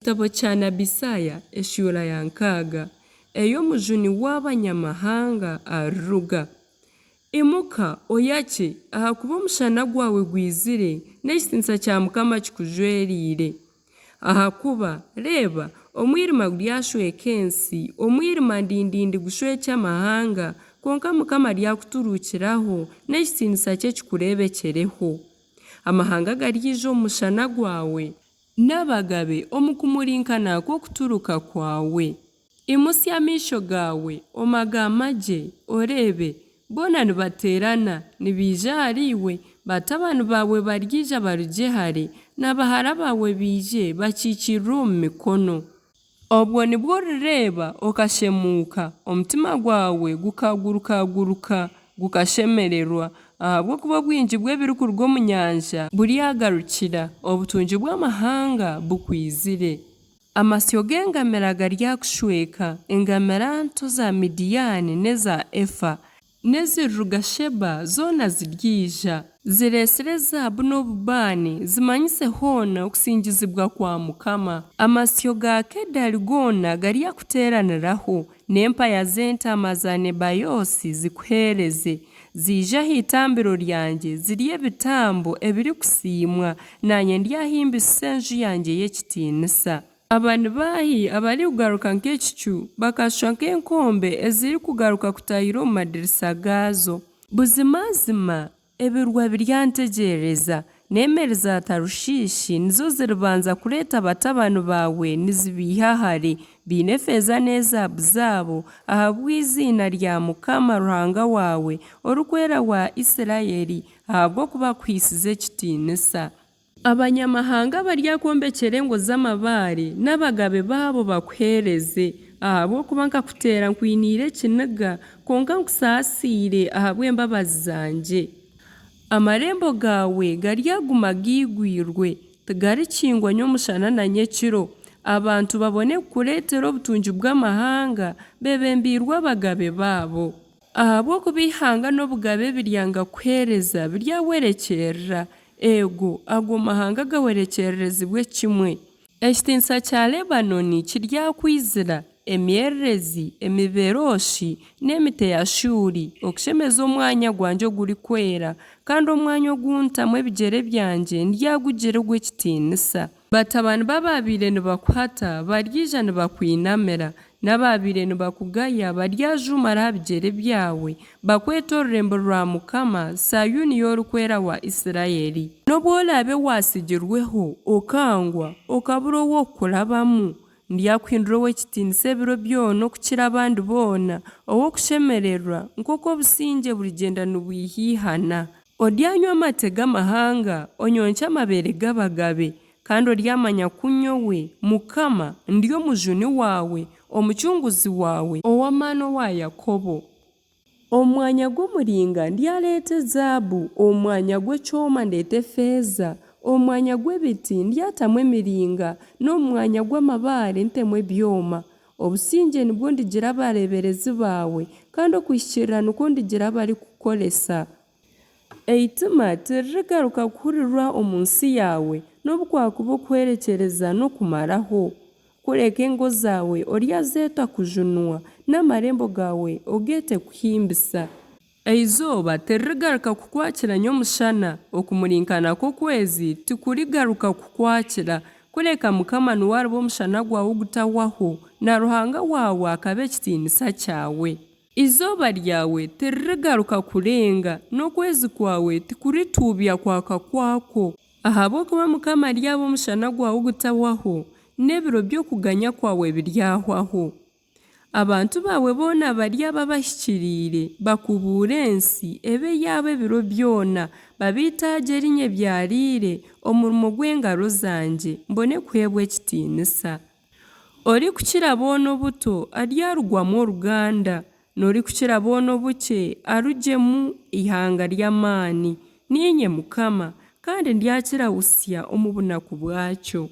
Ekitabo kya Nabisaya eshura ya nkaaga ey'omujuni w'abanyamahanga aruga. Imuka oyake ahakuba omushana gwawe gwizire n'ekitiinisa kya Mukama kikujweriire. Ahakuba reeba omwirima guryashweka ensi, omwirima ndindindi gushwekye amahanga, konka Mukama ryakuturukiraho n'ekitiinisa kye kikurebekereho. Amahanga garyija omu mushana gwawe n'abagabe omu kumurinkana kw'okuturuka kwawe. Imusya amaisho gawe omagamagye oreebe boona nibateerana nibiija ahari iwe, batabani bawe baryija barugye hare, n'abahara bawe biije bakiikirire omu mikono. Obwo nibwo orireeba okashemuuka, omutima gwawe gukagurukaguruka gukashemererwa, ahabw'okuba obwingi bw'ebirikuruga omu nyanja buryagarukira, obutungi bw'amahanga bukwizire. Amasyo g'engamera garyakushweka, engamera nto za Midiyani n'eza Efa n'eziruga Sheba zoona ziryija, zireesire zaabu n'obubaani zimanyise hoona okusingizibwa kwa Mukama. Amasyo ga Kedari goona garyakuteeraniraho, n'empaya z'entaama za Nebayoosi zikuheereze, ziije ah'itambiro ryangye zirye ebitambo ebirikusiimwa, nanye ndyahimbisa enju yange y'ekitiinisa. Abani baahi abarikugaruka nk'ekicu bakashusha nk'enkombe ezirikugaruka kutaahira omu madirisa gaazo. Buzima ebirwa biryantegereza, n'emere za Tarushishi nizo ziribanza kureeta batabani bawe nizibiiha hare, biine efeeza n'ezaabu zaabo ahabw'izina rya Mukama Ruhanga wawe orikwera wa Isirayiri, ahabw'okuba akwisize ekitiinisa. Abanyamahanga baryakwombekyera engo z'amabaare n'abagabe baabo bakuheereze, ahabw'okuba nkakuteera nkwiniire ekiniga, konka nkusaasiire ahabw'embabazi zangye. Amarembo gawe garyaguma giigwirwe, tigarikingwa ny'omushana na ny'ekiro. Abantu babone kukureetera obutungi bw'amahanga bebembiirwe abagabe baabo. Ahabw'okuba ihanga n'obugabe biryanga kuheereza biryawerekyerera, ego ago mahanga gawerekyererezibwe kimwe. Ekitiinisa kya Lebanoni kiryakwizira, emyererezi, emiberooshi n'emiti ya Shuri okushemeza omwanya gwangye ogurikwera, kandi omwanya oguntamu ebigyere byangye ndyagugira ogw'ekitiinisa. Batabani b'abaabire nibakuhata baryija nibakwinamira, n'abaabire nibakugaya baryajumara aha bigyere byawe, bakweta orurembo rwa Mukama, Sayuni y'orikwera wa Isirayiri. N'obwolaabe wasigirweho okangwa okabura ow'okurabamu, ndyakuhindura ow'ekitiinisa ebiro byona okukira abandi boona, ow'okushemererwa nk'oku obusinge burigyenda nibwihihana. Oryanywa amate g'amahanga, onyonke amabeere g'abagabe, kandi oryamanya kunyowe Mukama ndi omujuni wawe, omucunguzi wawe ow'amaani owa Yakobo. Omwanya gw'omuringa ndyaleeta zaabu, omwanya gw'ekyoma ndeete efeeza, omwanya gw'ebiti ndyatamu emiringa, n'omwanya gw'amabaare ntemu ebyoma. Obusinge nibwo ndigira abareeberezi bawe, kandi okwihikirira nikwo ndigira abarikukolesa. Eitima tiririgaruka kuhurirwa omu nsi yawe, n'obukwakuba okuherekyereza n'okumaraho. Kureka engo zawe oryazeeta kujunwa, n'amarembo gawe ogeete kuhimbisa. Eizooba tiririgaruka kukwakira omushana, okumurinkana kw'okwezi tikurigaruka kukwakira. Kureka Mukama niwe omushana gwawe gutahwaho, na Ruhanga wawe akaba ekitiinisa kyawe. Izooba ryawe tiririgaruka kurenga, n'okwezi kwawe tikurituubya kwaka kwako, ahabw'okuba Mukama ryaba omushana gwawe gutahwaho, n'ebiro by'okuganya kwawe biryahwaho. Abantu bawe boona baryaba bahikiriire, bakubuura ensi ebe yaabo ebiro byona, babiitaage erinnya ebyariire omurimo gw'engaro zangye, mbone kuheebwa ekitiinisa. Orikukira boona obuto aryarugwamu oruganda, n'orikukira boona obukye arugyemu ihanga ry'amaani. Ninye Mukama, kandi ndyakirawusya omu bunaku bwakyo.